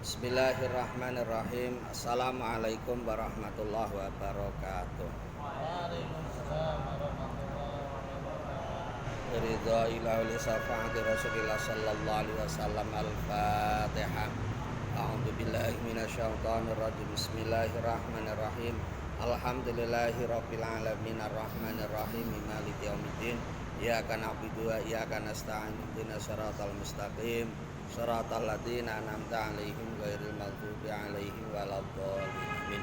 Bismillahirrahmanirrahim. Assalamualaikum warahmatullahi wabarakatuh. Waalaikumsalam warahmatullahi wabarakatuh. Ridha ilahu li syafaati Rasulillah sallallahu alaihi wasallam. Al-Fatihah. A'udzu billahi minasyaitonir rajim. Bismillahirrahmanirrahim. Alhamdulillahirabbil alamin arrahmanir rahim maliki yaumiddin. Iyyaka na'budu wa iyyaka nasta'in. Ihdinas siratal mustaqim. Shiratal ladzina an'amta 'alaihim ghairil maghdubi 'alaihim waladdallin.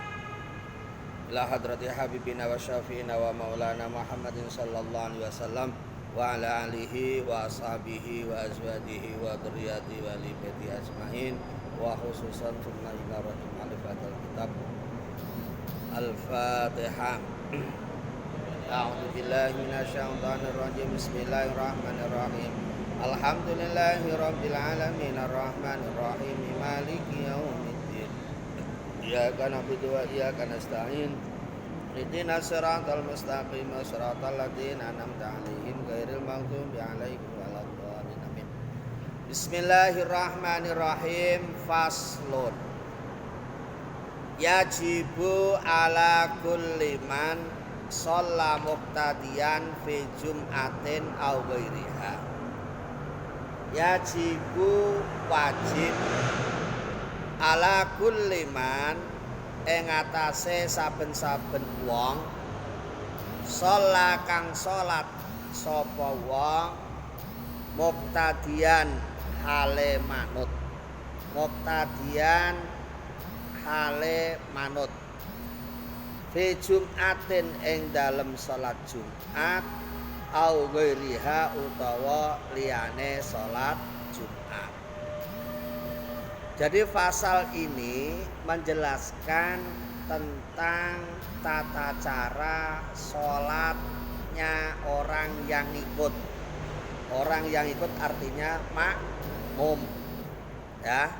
Ila hadrati habibina wa syafi'ina wa maulana Muhammadin sallallahu alaihi wasallam wa ala alihi wa ashabihi wa azwajihi wa dzurriyyatihi wa li baiti ajmain wa khususan thumma ila rahim alifatul kitab Al-Fatihah. A'udzu billahi minasyaitonir rajim. Bismillahirrahmanirrahim. Alhamdulillahirabbil alamin arrahmanir rahim maliki yaumiddin. Iyyaka na'budu wa iyyaka nasta'in. Ihdinas siratal mustaqim siratal ladzina an'amta 'alaihim ghairil maghdubi 'alaihim waladdallin. Amin. Bismillahirrahmanirrahim. Faslun. Yajibu ala kulli man shalla muqtadiyan fi jum'atin aw ghairiha. Yajibu wajib ala kulli man ing atase saben-saben wong shalla kang salat sapa wong muqtadiyan hale manut. Muqtadiyan hale manut fi jum'atin ing dalem salat Jumat au ghairiha utawa liyane salat Jumat. Jadi pasal ini menjelaskan tentang tata cara salatnya orang yang ikut. Orang yang ikut artinya makmum. Ya.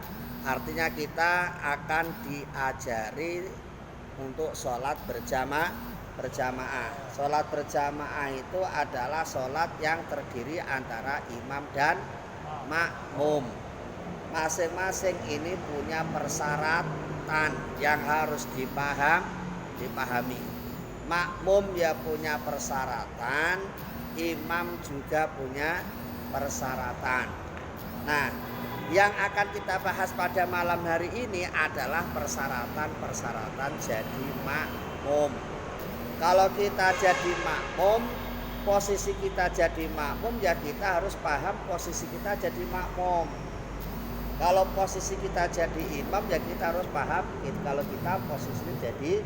Artinya kita akan diajari untuk sholat berjamaah. Sholat berjamaah itu adalah sholat yang terdiri antara imam dan makmum. Masing-masing ini punya persyaratan yang harus dipahami. Makmum ya punya persyaratan, imam juga punya persyaratan. Nah, yang akan kita bahas pada malam hari ini adalah persyaratan-persyaratan jadi makmum. Kalau kita jadi makmum, posisi kita jadi makmum ya kita harus paham posisi kita jadi makmum. Kalau posisi kita jadi imam ya kita harus paham kalau kita posisinya jadi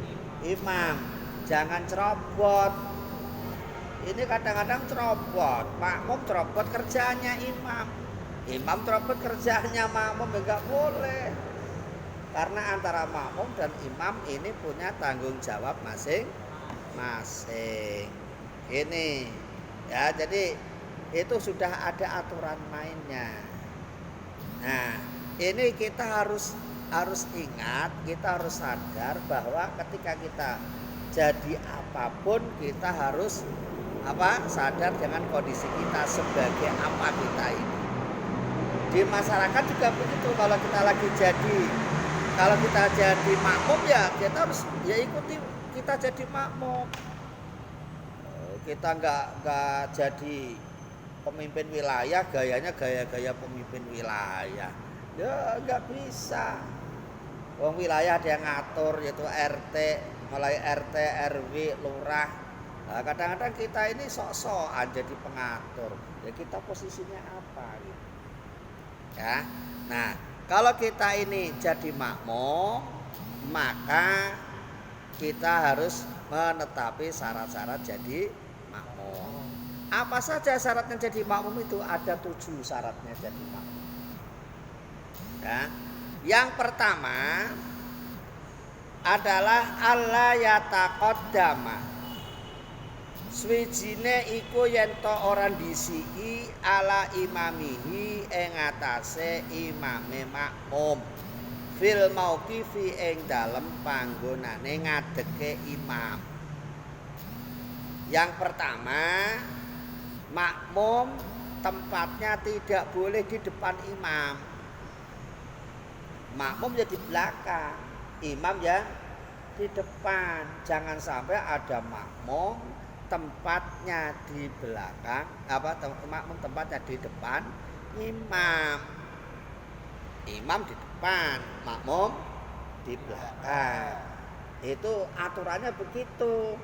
imam. Jangan cerobot. Ini kadang-kadang cerobot, makmum cerobot kerjaannya imam. Imam terobot kerjanya makmum enggak boleh. Karena antara makmum dan imam ini punya tanggung jawab masing-masing. Ini ya, jadi itu sudah ada aturan mainnya. Nah, ini kita harus ingat, kita harus sadar bahwa ketika kita jadi apapun kita harus sadar dengan kondisi kita sebagai apa kita ini. Di masyarakat juga begitu. Kalau kita jadi makmum ya kita harus ya ikuti kita jadi makmum. Kita enggak jadi pemimpin wilayah gayanya gaya pemimpin wilayah. Ya enggak bisa. Wong wilayah ada yang ngatur yaitu RT, mulai RT, RW, lurah. Nah, kadang-kadang kita ini sok-sokan jadi pengatur. Ya kita posisinya apa gitu. Ya. Nah, kalau kita ini jadi makmum, maka kita harus menetapi syarat-syarat jadi makmum. Apa saja syaratnya jadi makmum itu? Ada 7 syaratnya jadi makmum. Ya. Yang pertama adalah alla yataqaddama. Swijine iku yen to ora disiki ala imamihi ing atase imame makmum fil mauqifi ing dalem panggonane ngadeke imam. Yang pertama, makmum tempatnya tidak boleh di depan imam. makmum ya di belakang, imam ya di depan. Jangan sampai ada makmum tempatnya di belakang, makmum tempatnya di depan, imam di depan, makmum di belakang. Itu aturannya begitu.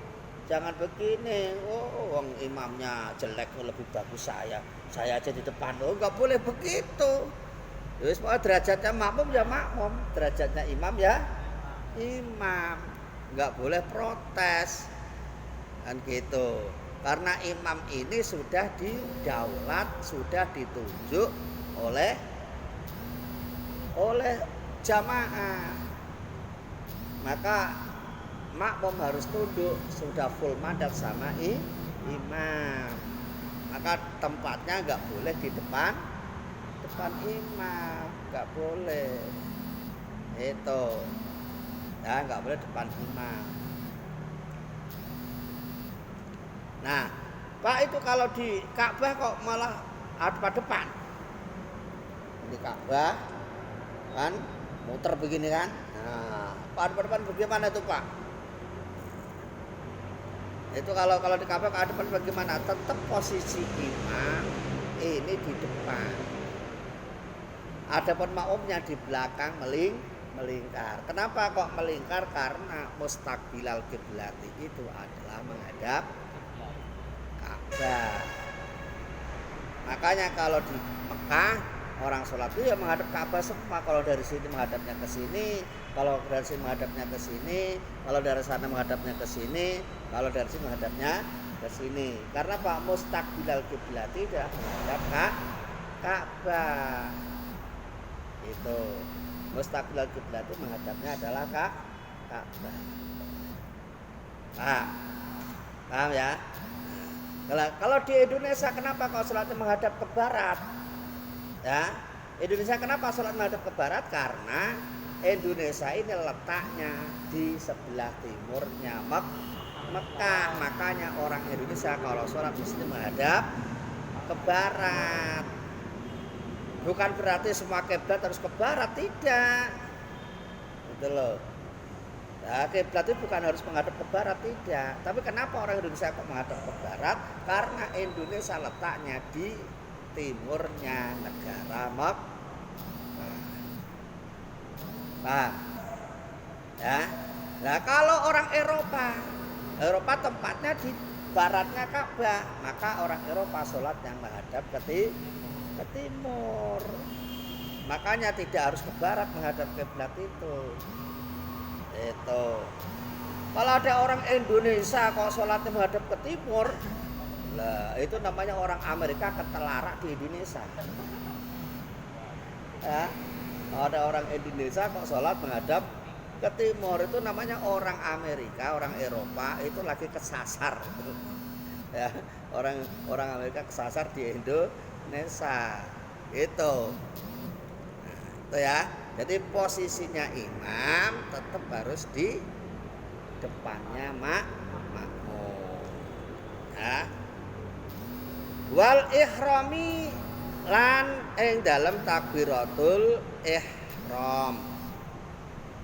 Jangan begini, oh wong imamnya jelek lebih bagus saya aja di depan. Oh nggak boleh begitu. Wis derajatnya makmum ya makmum, derajatnya imam ya imam. Nggak boleh protes. Kan gitu. Karena imam ini sudah didaulat, sudah ditunjuk oleh jamaah. Maka makmum harus tunduk, sudah full mandat sama imam. Maka tempatnya nggak boleh di depan imam, nggak boleh. Itu ya nggak boleh depan imam. Nah, Pak, itu kalau di Ka'bah kok malah hadap depan? Di Ka'bah kan muter begini kan? Nah, hadap depan bagaimana itu, Pak? Itu kalau di Ka'bah ke depan bagaimana? Tetap posisi imam ini di depan. Adapun makmumnya di belakang melingkar. Kenapa kok melingkar? Karena mustaqbilal kiblati itu adalah menghadap Ka'bah. Makanya kalau di Mekah orang sholat itu ya menghadap Ka'bah semua. Kalau dari sini menghadapnya ke sini, kalau dari sini menghadapnya ke sini, kalau dari sana menghadapnya ke sini, kalau dari sini menghadapnya ke sini. Karena Pak mustaqbilal kiblati sudah menghadap Ka'bah. Itu mustaqbilal kiblati menghadapnya adalah Ka'bah. Paham ya? Kalau di Indonesia kenapa kalau sholatnya menghadap ke barat? Ya, Indonesia kenapa sholat menghadap ke barat? Karena Indonesia ini letaknya di sebelah timurnya Mekah. Makanya orang Indonesia kalau sholat mesti menghadap ke barat. Bukan berarti semua kiblat harus ke barat, tidak. Gitu loh. Nah, kiblat itu bukan harus menghadap ke barat, tidak. Tapi kenapa orang Indonesia kok menghadap ke barat? Karena Indonesia letaknya di timurnya negara Mekah. Paham? Ya. Nah, kalau orang Eropa tempatnya di baratnya Ka'bah, maka orang Eropa sholat yang menghadap ke timur. Makanya tidak harus ke barat menghadap kiblat itu. Kalau ada orang Indonesia kok sholatnya menghadap ke timur, lah itu namanya orang Amerika ketelarak di Indonesia. Ya, ada orang Indonesia kok sholat menghadap ke timur, itu namanya orang Amerika, orang Eropa itu lagi kesasar. Ya, orang Amerika kesasar di Indonesia. Itu ya. Jadi posisinya imam tetap harus di depannya makmum. Ya. Wal ihrami lan ing dalam takbiratul ihram.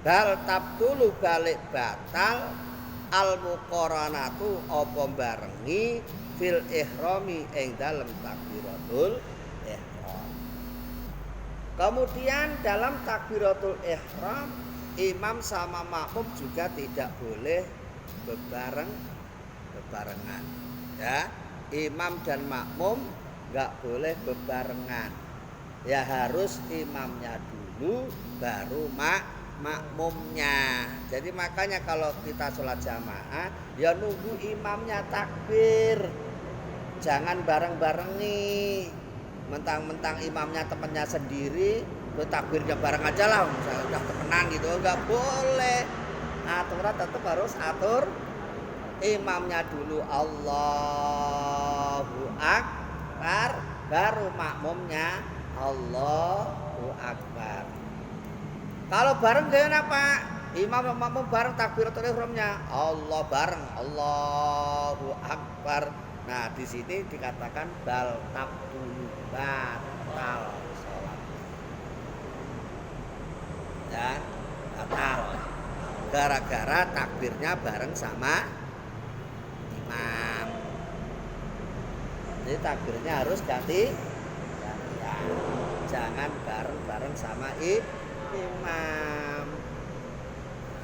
Bal tabtulu balik batal al muqaranatu apa barengi fil ihrami ing dalam takbiratul ihram. Kemudian dalam takbiratul ihram imam sama makmum juga tidak boleh bebarengan. Ya, imam dan makmum enggak boleh bebarengan. Ya harus imamnya dulu baru makmumnya. Jadi makanya kalau kita sholat jamaah ya nunggu imamnya takbir. Jangan bareng-barengi. Mentang-mentang imamnya temannya sendiri, lu takbirnya bareng aja lah, misalnya udah temenan gitu, enggak boleh. Aturan tetap harus atur imamnya dulu Allahu Akbar, baru makmumnya Allahu Akbar. Kalau bareng gimana Pak? Imam dan makmum bareng takbiratul ihramnya Allah bareng Allahu Akbar. Nah di sini dikatakan bal tabtulu batal sholat. Ya, batal. Gara-gara takbirnya bareng sama imam. Jadi takbirnya harus ganti gantian. Jangan bareng-bareng sama imam.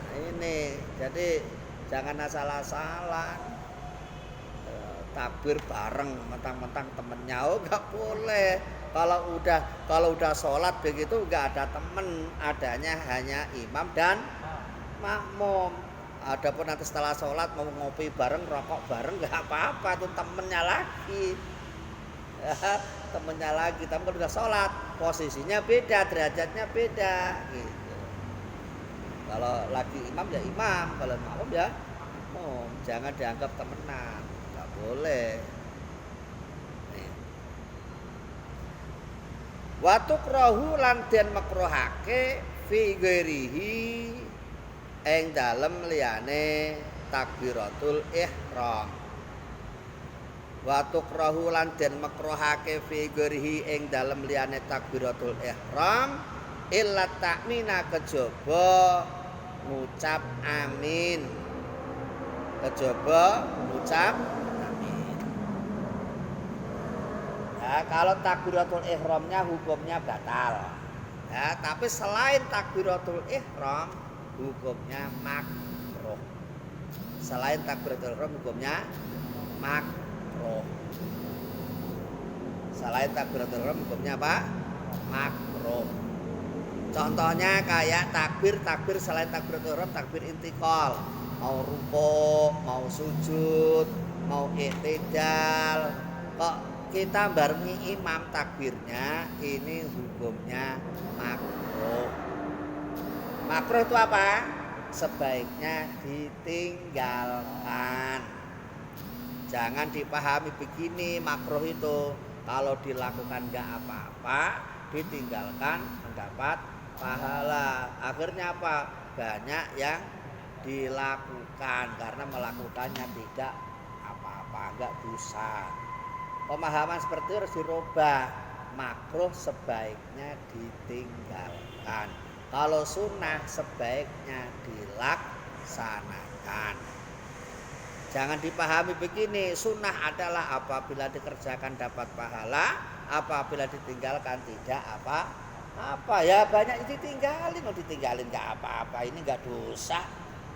Nah, ini jadi jangan asal-asalan takbir bareng mentang-mentang temennya. Oh, nggak boleh. Kalau udah sholat begitu nggak ada temen, adanya hanya imam dan makmum. Adapun nanti setelah sholat mau ngopi bareng, rokok bareng nggak apa-apa, tuh temennya lagi. Ya, temennya lagi. Tapi kalau udah sholat posisinya beda, derajatnya beda. Gitu. Kalau lagi imam ya imam, kalau makmum ya makmum. Jangan dianggap temenan, nggak boleh. Watu krohu lan den makruhake fi ghairihi ing dalem liyane takbiratul ihram. Watu krohu lan den makruhake fi ghairihi ing dalem liyane takbiratul ihram illa takmina kejaba ngucap amin. Kejaba ngucap ya, kalau takbiratul ihramnya hukumnya batal. Ya, tapi selain takbiratul ihram hukumnya makruh. Selain takbiratul ihram hukumnya makruh. Selain takbiratul ihram hukumnya apa? Makruh. Contohnya kayak takbir selain takbiratul ihram, takbir intikal. Mau rukuk, mau sujud, mau i'tidal. Kok kita barengi imam takbirnya, ini hukumnya makruh. Makruh itu apa? Sebaiknya ditinggalkan. Jangan dipahami begini, makruh itu kalau dilakukan nggak apa-apa, ditinggalkan mendapat pahala. Akhirnya apa? Banyak yang dilakukan karena melakukannya tidak apa-apa, nggak dosa. Pemahaman seperti itu harus dirubah. Makruh sebaiknya ditinggalkan. Kalau sunnah sebaiknya dilaksanakan. Jangan dipahami begini, sunnah adalah apabila dikerjakan dapat pahala, apabila ditinggalkan tidak apa ya, banyak ditinggalin, mau ditinggalin nggak apa-apa, ini nggak dosa.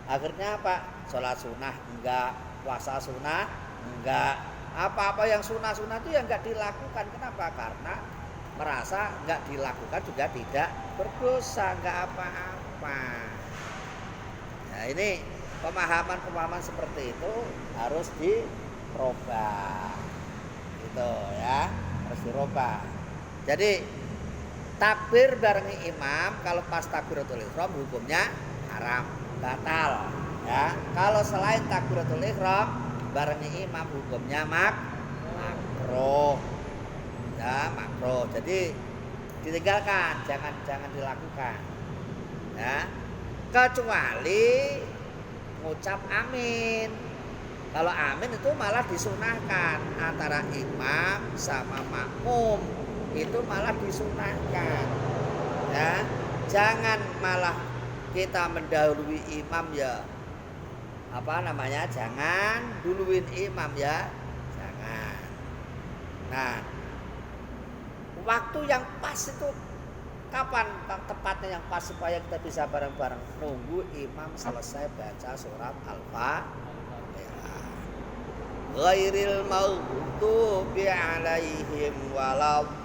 Akhirnya apa? Sholat sunnah enggak, puasa sunnah enggak, apa-apa yang sunnah-sunnah itu yang nggak dilakukan. Kenapa? Karena merasa nggak dilakukan juga tidak berdosa, nggak apa-apa. Nah, ini pemahaman seperti itu harus dirubah, gitu ya, harus dirubah. Jadi takbir barengi imam kalau pas takbiratul ihram hukumnya haram, batal. Ya, kalau selain takbiratul ihram barengi imam hukumnya makruh. Ya, makruh. Jadi ditinggalkan, jangan dilakukan. Ya. Kecuali ngucap amin. Kalau amin itu malah disunahkan antara imam sama makmum. Itu malah disunahkan. Ya. Jangan malah kita mendahului imam ya. Jangan duluin imam ya. Jangan. Nah, waktu yang pas itu kapan tepatnya yang pas supaya kita bisa bareng-bareng? Nunggu imam selesai baca surat Al-Fatihah. Ghairil maghdubi alaihim waladdallin.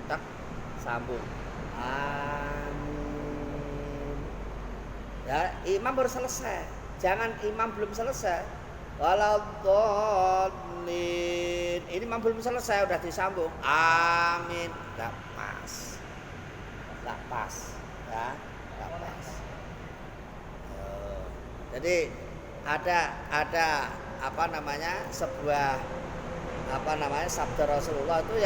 Tak sambung. Amin. Ya, imam baru selesai. Jangan imam belum selesai. Waladdallin. Ini imam belum selesai udah disambung. Amin. Enggak pas. Enggak pas, ya. Enggak pas. Jadi ada sebuah sabda Rasulullah itu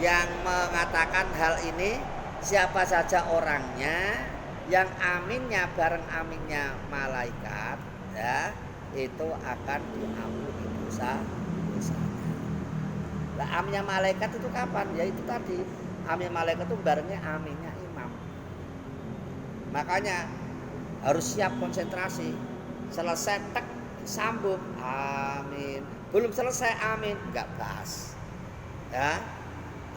yang mengatakan hal ini, siapa saja orangnya yang aminnya bareng aminnya malaikat, ya, itu akan diampuni dosanya. Lah aminnya malaikat itu kapan? Ya itu tadi. Amin malaikat itu barengnya aminnya imam. Makanya harus siap konsentrasi. Selesai tek sambung amin. Belum selesai amin enggak bahas. Ya.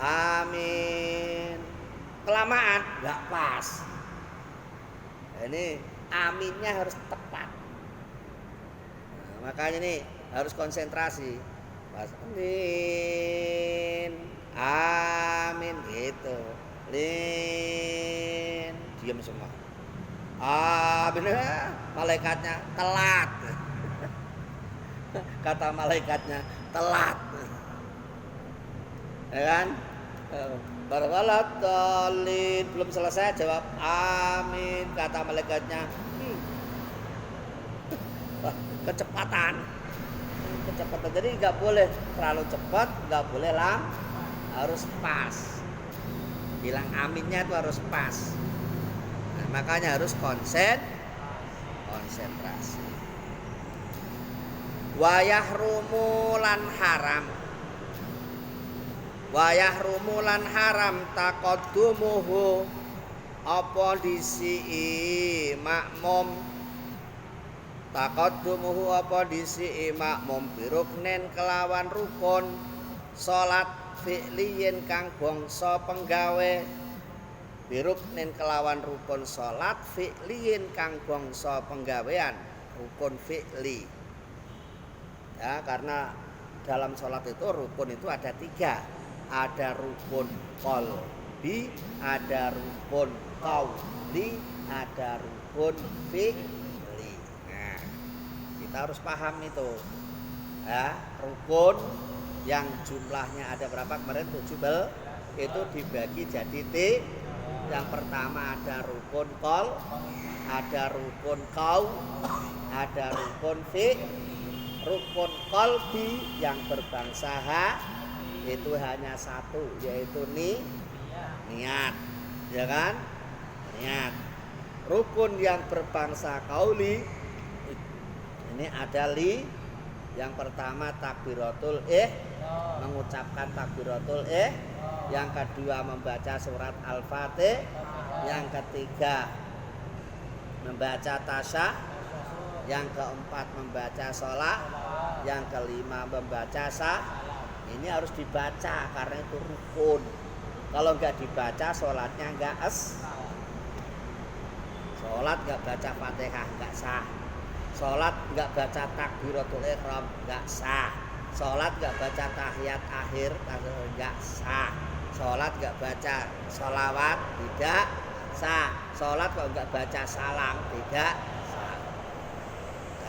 Amin. Kelamaan enggak pas. Ini aminnya harus tepat. Nah, makanya nih harus konsentrasi. Pas amin gitu. Diam semua. Bener malaikatnya telat. Kata malaikatnya telat. Ya kan? Barwalatolin belum selesai jawab amin, kata malaikatnya kecepatan. Jadi nggak boleh terlalu cepat, nggak boleh harus pas. Bilang aminnya itu harus pas. Nah, makanya harus konsentrasi. Wayahrumu lan haram. Wayahrumu lan haram taqaddumuhu apa disi makmum. Taqaddumuhu apa disi makmum biruknen kelawan rukun salat fi'liyin kang bangsa penggawe. Biruknen kelawan rukun salat fi'liyin kang bangsa penggawean, rukun fi'li. Ya, karena dalam sholat itu rukun itu ada 3. Ada rukun qalbi, ada rukun qauli, ada rukun fi'li. Nah, kita harus paham itu. Ya, rukun yang jumlahnya ada berapa kemarin? 17 itu dibagi jadi yang pertama ada rukun qol, ada rukun qaul, ada rukun fi'li. Rukun qalbi yang berbangsa ha itu hanya 1, yaitu niat, ya kan? Niat. Rukun yang berbangsa qauli ini ada yang pertama takbiratul mengucapkan takbiratul yang kedua membaca surat Al-Fatih, yang ketiga membaca tasyahud, yang keempat membaca sholat, yang kelima membaca sah. Ini harus dibaca karena itu rukun. Kalau nggak dibaca sholatnya nggak sholat nggak baca Fatihah nggak sah. Sholat nggak baca takbiratul ihram nggak sah. Sholat nggak baca tahiyat akhir nggak sah. Sholat nggak baca sholawat tidak sah. Sholat kalau nggak baca salam tidak.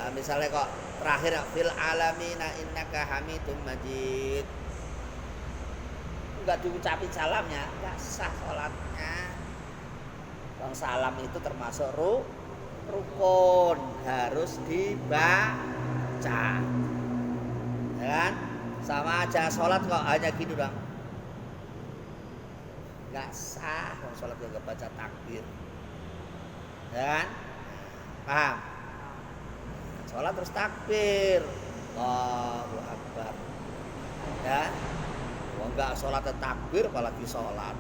Nah, misalnya kok terakhir fil alamina innaka hamidum majid, enggak diucapin salamnya, enggak sah sholatnya. Bang salam itu termasuk rukun, harus dibaca. Ya kan? Sama aja sholat kok hanya gitu dong, enggak sah. Sholat enggak baca takbir, ya kan? Paham? Sholat terus takbir, Allahu Akbar. Ya, enggak sholat takbir apalagi sholat.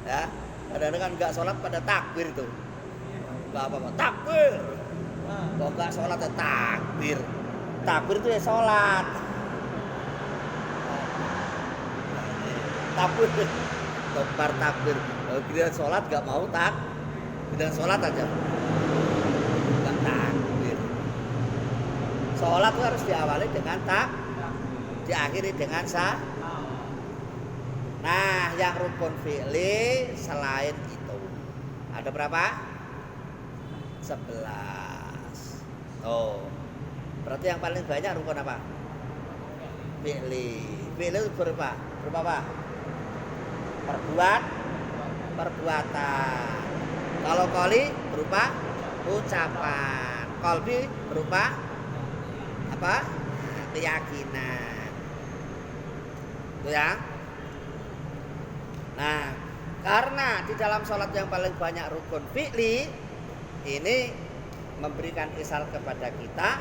Ya, kadang-kadang kan enggak sholat pada takbir tuh. Enggak apa-apa, takbir. Kok enggak sholat takbir. Takbir itu ya sholat. Takbir, tobar takbir. Kalau kita sholat enggak mau kita sholat aja. Sholat itu harus diawali dengan diakhiri dengan sah. Nah, yang rukun fi'li selain itu ada berapa? 11. Oh, berarti yang paling banyak rukun apa? Fi'li. Fi'li itu berapa? Berapa? Perbuatan. Kalau qauli berupa ucapan. Qalbi berupa apa? Keyakinan. Itu ya. Nah, karena di dalam sholat yang paling banyak rukun fi'li ini memberikan isyarat kepada kita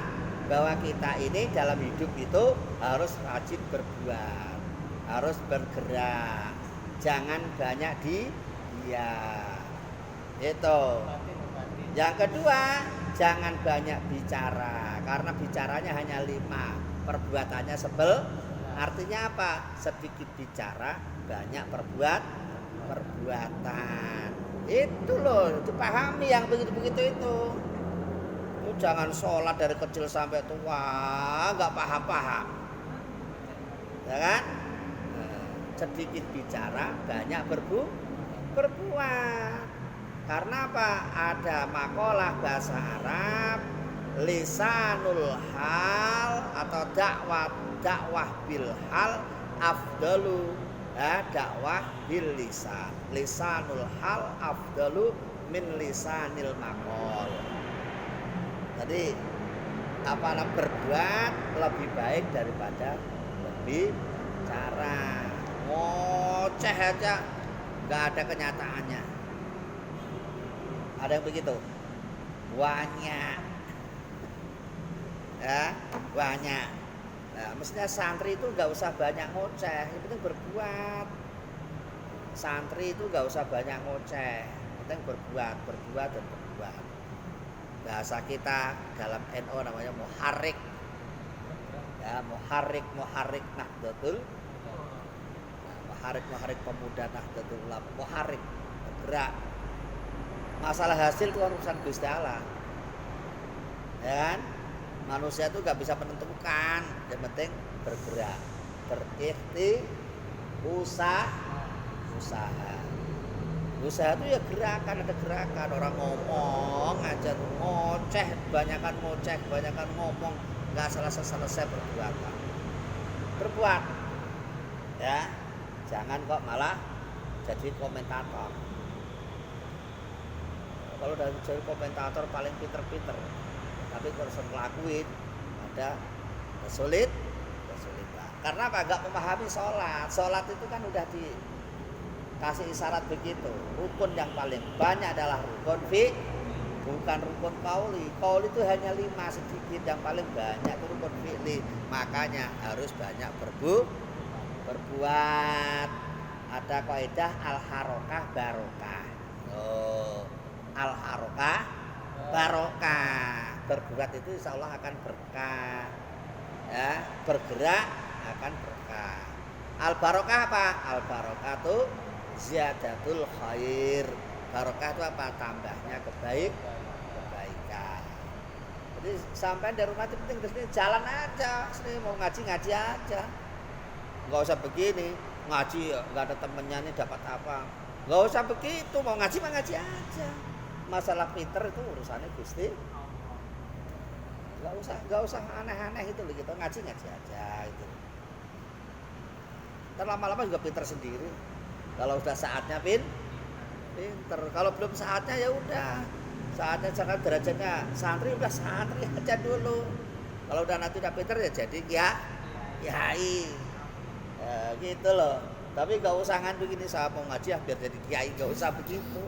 bahwa kita ini dalam hidup itu harus rajin berbuat, harus bergerak, jangan banyak diam. Itu. Yang kedua, jangan banyak bicara, karena bicaranya hanya 5, perbuatannya sebel. Artinya apa? Sedikit bicara, banyak perbuatan. Itu loh, dipahami yang begitu-begitu itu. Lu jangan sholat dari kecil sampai tua, nggak paham-paham, ya kan? Sedikit bicara, banyak berbuat. Karena apa? Ada makalah bahasa Arab, lisanul hal atau dakwah bil hal afdalu, dakwah bil lisan. Lisanul hal afdalu min lisanil maqal. Jadi berbuat lebih baik daripada berbicara. Ngoceh aja nggak ada kenyataannya. Ada yang begitu? Banyak. Ya, banyak. Nah, mestinya santri itu nggak usah banyak ngoceh, yang penting berbuat. Santri itu nggak usah banyak ngoceh, yang penting berbuat dan berbuat. Bahasa kita dalam NU namanya muharrik. Ya, muharrik Nahdlatul. Muharrik pemuda Nahdlatul Ulama. Muharrik, bergerak. Masalah hasil itu urusan Gusti Allah. Ya kan? Manusia itu nggak bisa menentukan, yang penting bergerak, usaha itu ya gerakan, ada gerakan. Orang ngomong aja ngoceh, kebanyakan ngomong, nggak selesai berbuat, ya. Jangan kok malah jadi komentator. Kalau dari jadi komentator paling pinter-pinter, tapi kalau ngelakuin ada kesulitan. Karena apa? Gak memahami sholat itu kan udah dikasih isyarat begitu. Rukun yang paling banyak adalah rukun bukan rukun qauli. Qauli itu hanya 5 sedikit, yang paling banyak itu rukun fi'li. Makanya harus banyak berbuat. Ada kaidah al-harokah barokah. Al-harokah barokah. Berbuat itu insya Allah akan berkah, ya. Bergerak akan berkah. Al-barokah apa? Al-barokah itu ziyadatul khair. Barokah itu apa? Tambahnya kebaikan. Jadi sampai dari rumah itu penting kesini jalan aja, sini mau ngaji aja. Nggak usah begini, ngaji nggak ada temennya nih dapat apa? Nggak usah begitu, mau ngaji aja. Masalah pinter itu urusannya Gusti. Nggak usah aneh-aneh itu loh, gitu. Ngaji aja gitu. Ntar lama-lama juga pinter sendiri. Kalau udah saatnya pinter. Kalau belum saatnya ya udah. Saatnya jangan derajatnya santri, udah santri aja dulu. Kalau udah nanti udah pinter ya jadi kiai. Ya, gitu loh. Tapi nggak usah kan begini, saya mau ngaji biar jadi kiai, nggak usah begitu.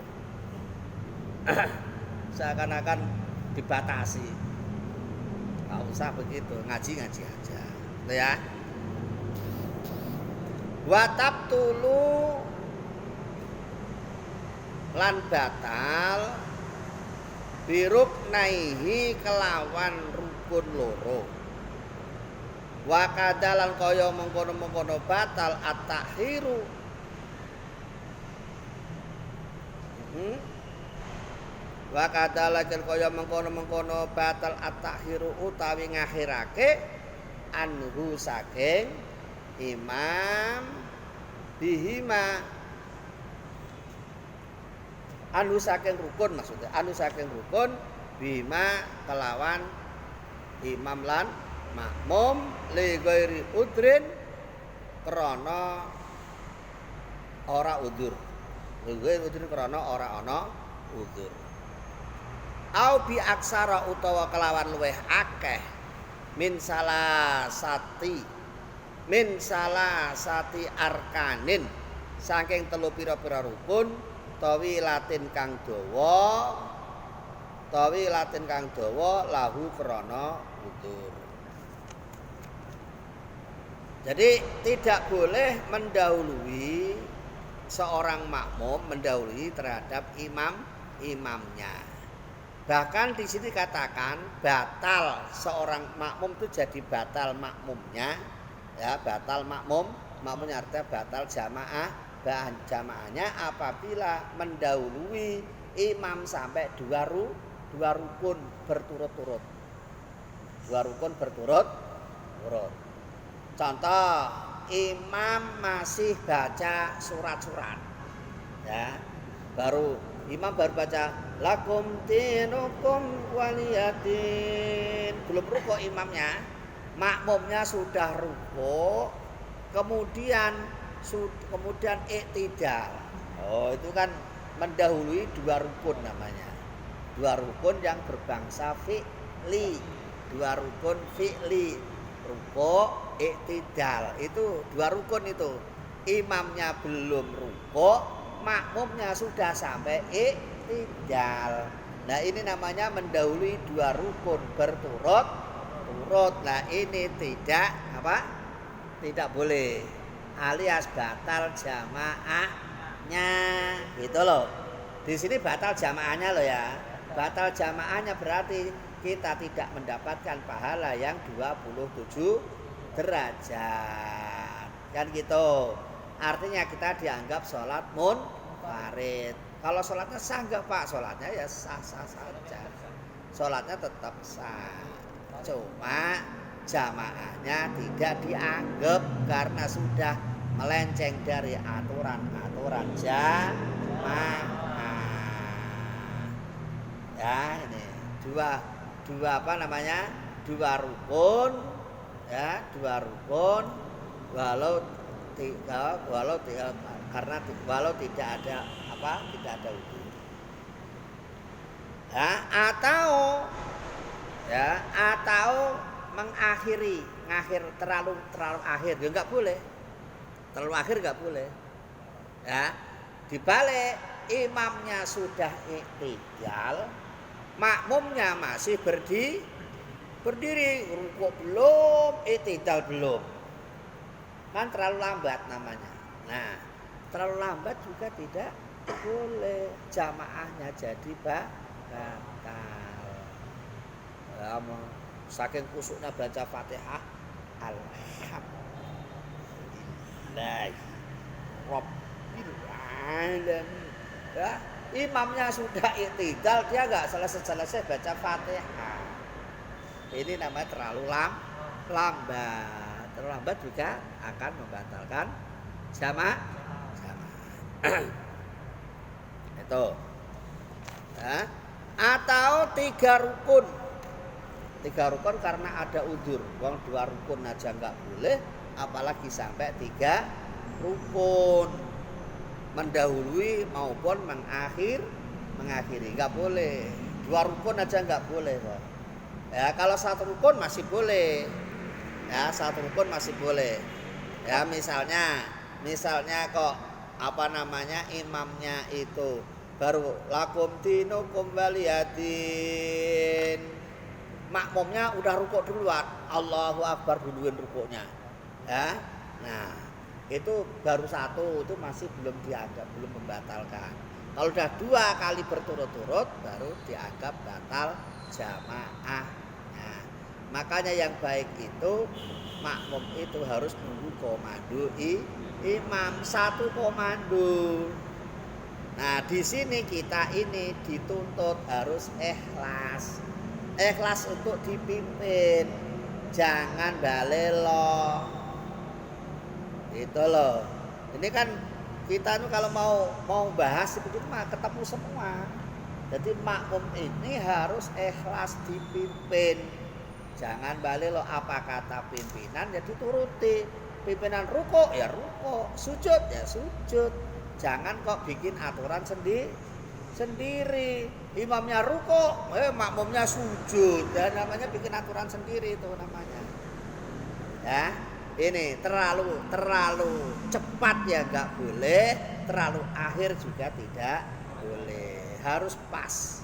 Seakan-akan dibatasi. Nggak usah begitu, ngaji aja, gitu ya. Watab tulu lan batal biruk naihi kelawan rukun loro. Wa kadalan kaya mengkono-mengkono batal at-takhiru. Wa kadalan kaya mengkono-mengkono batal at-takhiru utawi ngakhirake anhu saking imam bihima. Anu saking rukun maksudnya, anu saking rukun bima kelawan imam lan makmum li ghairi udrin krana ora udzur. Li ghairi udrin krana ora ana udzur. Au bi aksara utawa kelawan luweh akeh min salah sati arkanin saking telu pira-pira rukun tawi latin kang dawa lahu krana udzur. Jadi tidak boleh mendahului seorang makmum mendahului terhadap imamnya. Bahkan di sini katakan batal seorang makmum itu jadi batal makmumnya, ya batal makmumnya artinya batal jamaahnya apabila mendahului imam sampai dua rukun berturut-turut. Dua rukun berturut-turut. Contoh, imam masih baca surat-surat, ya, imam baru baca lakum dinukum waliyadin, belum rukuk imamnya, makmumnya sudah rukuk, kemudian iktidal. Oh, itu kan mendahului dua rukun namanya, dua rukun yang berbangsa fi'li, dua rukun fi'li, rukuk, iktidal, itu dua rukun itu. Imamnya belum rukuk, makmumnya sudah sampai iktidal. Nah, ini namanya mendahului dua rukun berturut-turut. Nah, ini tidak tidak boleh, alias batal jamaahnya, gitu loh. Di sini batal jamaahnya loh ya. Batal jamaahnya berarti kita tidak mendapatkan pahala yang 27 derajat. Kan gitu. Artinya kita dianggap sholat munfarid. Kalau sholatnya sah enggak Pak? Sholatnya ya sah-sah saja. Sholatnya tetap sah. Cuma jamaahnya tidak dianggap karena sudah melenceng dari aturan-aturan jamaah. Ya, ini dua rukun, ya, dua rukun walau tidak ada udzur. Ya, atau mengakhiri, terlalu akhir ya enggak boleh. Terlalu akhir enggak boleh. Ya, dibalik imamnya sudah iktidal, makmumnya masih berdiri, rukuk belum, iktidal belum. Kan terlalu lambat namanya. Nah, terlalu lambat juga tidak boleh, jamaahnya jadi batal. Saking kusuknya baca Fatihah, alhamdulillah rabbil alamin. Ya, imamnya sudah iktidal, dia enggak selesai baca Fatihah. Ini namanya terlalu lambat. Terlalu lambat juga akan membatalkan jamaah. Itu. Ya. Atau tiga rukun karena ada udzur. Wong dua rukun aja enggak boleh, apalagi sampai tiga rukun. Mendahului maupun mengakhiri enggak boleh. Dua rukun aja enggak boleh kok. Ya, kalau satu rukun masih boleh. Ya, satu rukun masih boleh. Ya, misalnya kok imamnya itu baru lakum dinukum waliyadin, makmumnya udah rukuk duluan, Allahu Akbar duluan rukuknya. Ya, nah itu baru satu, itu masih belum dianggap, belum membatalkan. Kalau udah dua kali berturut-turut baru dianggap batal jamaah. Nah, makanya yang baik itu makmum itu harus nunggu komando imam, satu komando. Nah, di sini kita ini dituntut harus ikhlas untuk dipimpin, jangan balelo. Itu loh. Ini kan kita tuh kalau mau bahas begitu mah ketemu semua. Jadi makmum ini harus ikhlas dipimpin. Jangan balik lo apa kata pimpinan ya dituruti. Pimpinan rukuk ya rukuk, sujud ya sujud. Jangan kok bikin aturan sendiri. Imamnya rukuk, makmumnya sujud. Dan namanya bikin aturan sendiri itu namanya. Ya. Ini terlalu cepat ya nggak boleh, terlalu akhir juga tidak boleh, harus pas,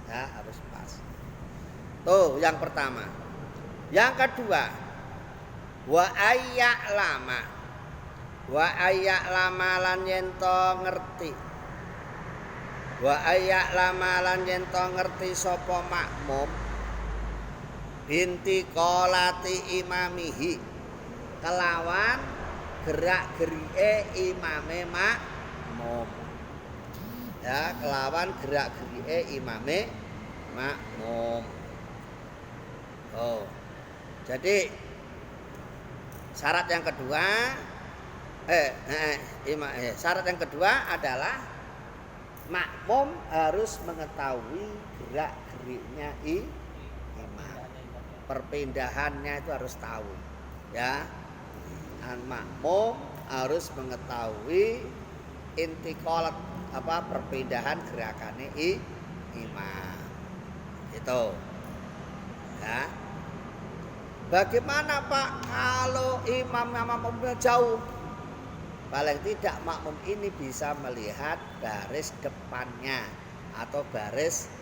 ya harus pas. Tuh yang pertama. Yang kedua, wa ayyak lama lan yen to ngerti. Wa ayyak lama lan yen to ngerti sapa makmum binti kolati imamihi kelawan gerak-gerike imame makmum. Ya, kelawan gerak-gerike imame makmum. Oh. Jadi syarat yang kedua syarat yang kedua adalah makmum harus mengetahui gerak-geriknya imam. Perpindahannya itu harus tahu. Ya. Makmum harus mengetahui intikolat perpindahan gerakannya imam. Itu. Ya. Bagaimana Pak kalau imam makmumnya jauh? Paling tidak makmum ini bisa melihat baris depannya atau baris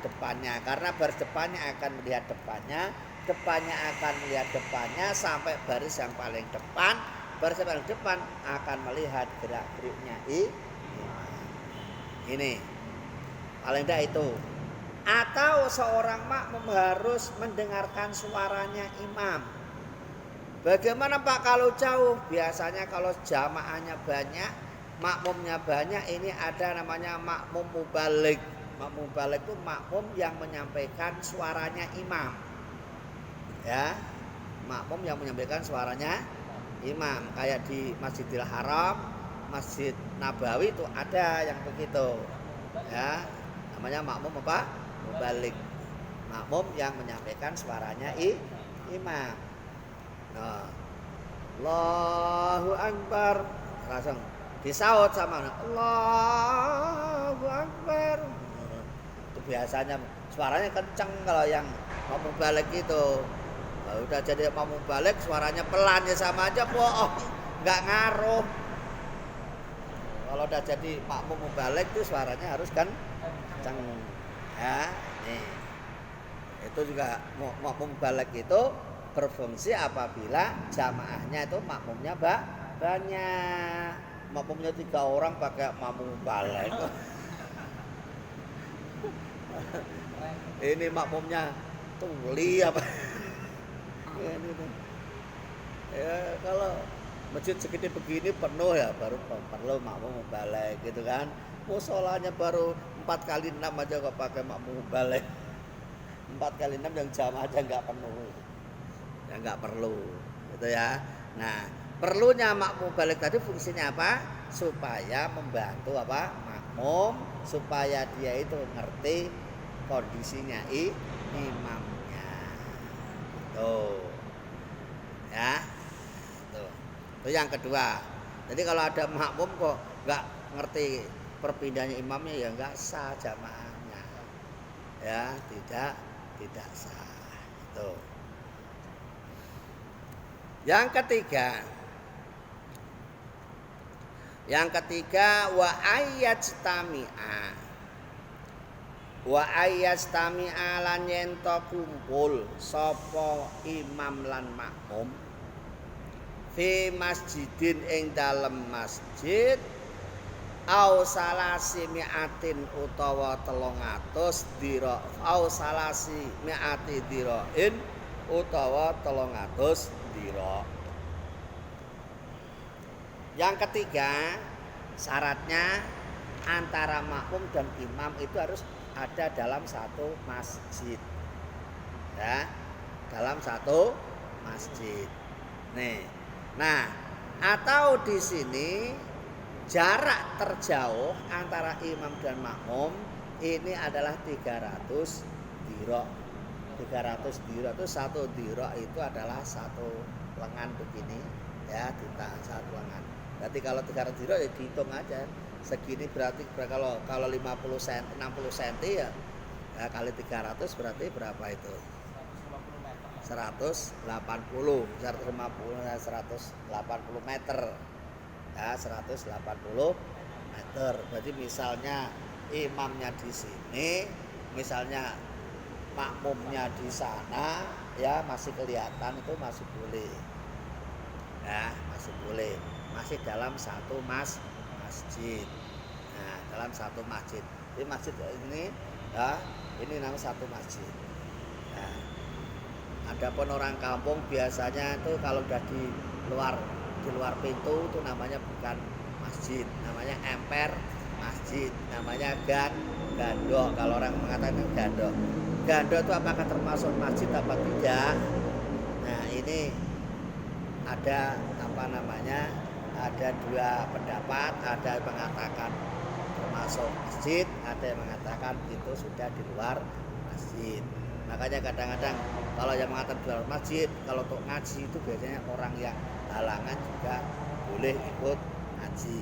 depannya, karena baris depannya akan melihat depannya akan melihat depannya sampai baris yang paling depan. Baris yang paling depan akan melihat gerak-geriknya ini paling tidak itu. Atau seorang makmum harus mendengarkan suaranya imam. Bagaimana Pak kalau jauh? Biasanya kalau jamaahnya banyak, makmumnya banyak, ini ada namanya makmum mubalig. Makmum mubalig itu makmum yang menyampaikan suaranya imam. Ya, makmum yang menyampaikan suaranya imam. Kayak di Masjidil Haram, Masjid Nabawi itu ada yang begitu. Ya, namanya makmum mubalig. Makmum yang menyampaikan suaranya imam. Nah, Allahu Akbar, langsung disaut sama Allahu Akbar. Itu biasanya suaranya kenceng kalau yang makmum balik itu. Kalau udah jadi makmum balik suaranya pelan ya sama aja bohong, nggak ngaruh. Kalau udah jadi makmum balik itu suaranya harus kenceng. Ya, nih. Itu juga makmum balik itu berfungsi apabila jamaahnya itu makmumnya banyak. Makmumnya 3 orang pakai makmum balik. Ini makmumnya tuli apa? Ini tuh. Ya kalau masjid segede begini penuh ya baru perlu makmum balik gitu kan. Musholanya baru 4 kali 6 aja kok pakai makmum balik. 4 kali 6 yang jamaah aja nggak penuh. Ya nggak perlu gitu ya. Nah, perlunya makmum balik tadi fungsinya apa? Supaya membantu makmum supaya dia itu ngerti kondisinya imamnya. Tuh. Ya. Tuh. Itu yang kedua. Jadi kalau ada makmum kok nggak ngerti perpindahannya imamnya ya nggak sah jamaahnya. Ya, tidak sah. Tuh. Yang ketiga wa ayyastami'a lan yen to kumpul sapa imam lan makmum fi masjidin ing dalem masjid au salasi mi'atin utawa 300 dira au salasi mi'ati dirain utawa 300 dira. Yang ketiga, syaratnya antara makmum dan imam itu harus ada dalam satu masjid. Ya, dalam satu masjid. Nih. Nah, atau di sini jarak terjauh antara imam dan makmum ini adalah 300 dira. 300 dira itu satu dira itu adalah satu lengan begini ya, ditahan satu lengan. Berarti kalau 300 dira ya dihitung aja. Segini berarti kalau 50 cm 60 cm ya kali 300 berarti berapa itu? 180 meter. Ya, 180 meter. Berarti misalnya imamnya di sini, misalnya makmumnya di sana, ya masih kelihatan itu masih boleh. Ya, masih boleh. Masih dalam satu masjid. Nah, dalam satu masjid. Di masjid ini ya, ini namanya satu masjid. Nah, adapun orang kampung biasanya itu kalau udah di luar pintu itu namanya bukan masjid, namanya emper masjid, namanya gandok. Kalau orang mengatakan gandok. Gandok itu apakah termasuk masjid apa tidak? Nah, ini ada apa namanya? Ada dua pendapat, ada yang mengatakan termasuk masjid, ada yang mengatakan itu sudah di luar masjid. Makanya kadang-kadang kalau yang mengatakan di luar masjid, kalau untuk ngaji itu biasanya orang yang halangan juga boleh ikut ngaji.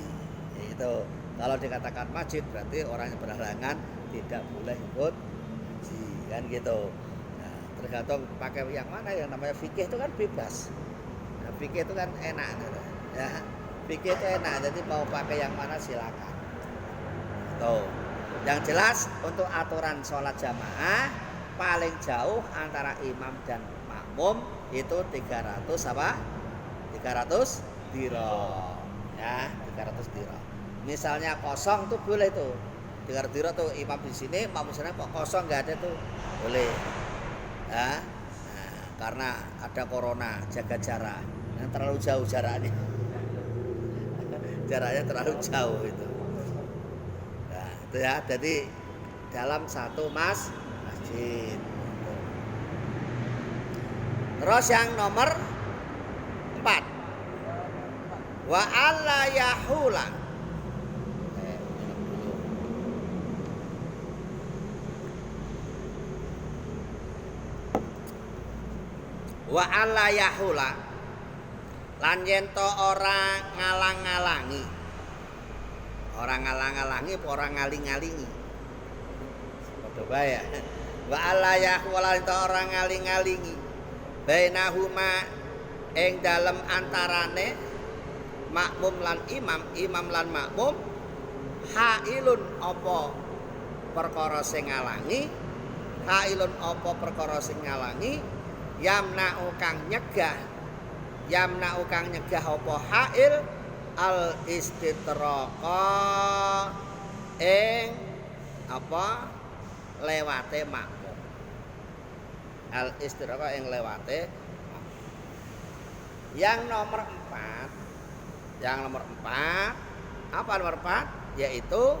Itu kalau dikatakan masjid berarti orang yang berhalangan tidak boleh ikut ngaji, kan gitu. Nah, tergantung pakai yang mana. Yang namanya fikih itu kan bebas. Nah, fikih itu kan enak, ya. Fikih itu enak, jadi mau pakai yang mana silakan. Tuh. Yang jelas untuk aturan sholat jamaah paling jauh antara imam dan makmum itu 300 apa? 300 dirham. Ya, 300 dirham. Misalnya kosong tuh boleh tuh. 300 dirham tuh imam di sini, makmum di sana kok kosong nggak ada tuh. Boleh. Ya. Nah, karena ada corona, jaga jarak. Yang terlalu jauh jaraknya. Jaraknya terlalu jauh itu. Nah, itu ya. Jadi dalam satu masjid. Terus yang nomor 4. Wa alla yahula. Wa alla yahula. Lan yen to ora ngalang-ngalangi. Orang ngalang-ngalangi apa orang ngaling-ngalingi? Padha bae ya. Wa alla yahula to ora ngaling-ngalingi. Bainahuma ing dalem antarane makmum lan imam, imam lan makmum hailun apa perkara sing ngalangi, hailun apa perkara sing ngalangi, yamna'u kang nyegah apa hail al istitraqa ing apa lewate makmum. Al istitraqa ing lewate makmum. Yang nomor 4, apa nomor 4? Yaitu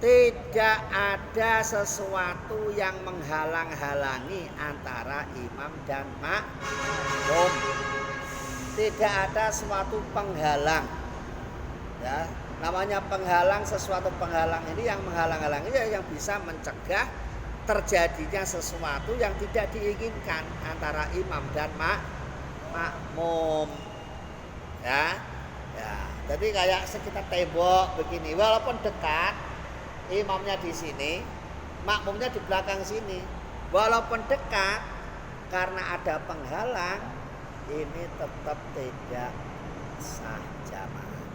tidak ada sesuatu yang menghalang-halangi antara imam dan makmum. Tidak ada suatu penghalang. Ya, namanya penghalang, sesuatu penghalang ini yang menghalang-halangi yang bisa mencegah terjadinya sesuatu yang tidak diinginkan antara imam dan makmum. Ya. Ya, jadi kayak sekitar tembok begini, walaupun dekat, imamnya di sini, makmumnya di belakang sini. Walaupun dekat, karena ada penghalang, ini tetap tidak sah jamaahnya.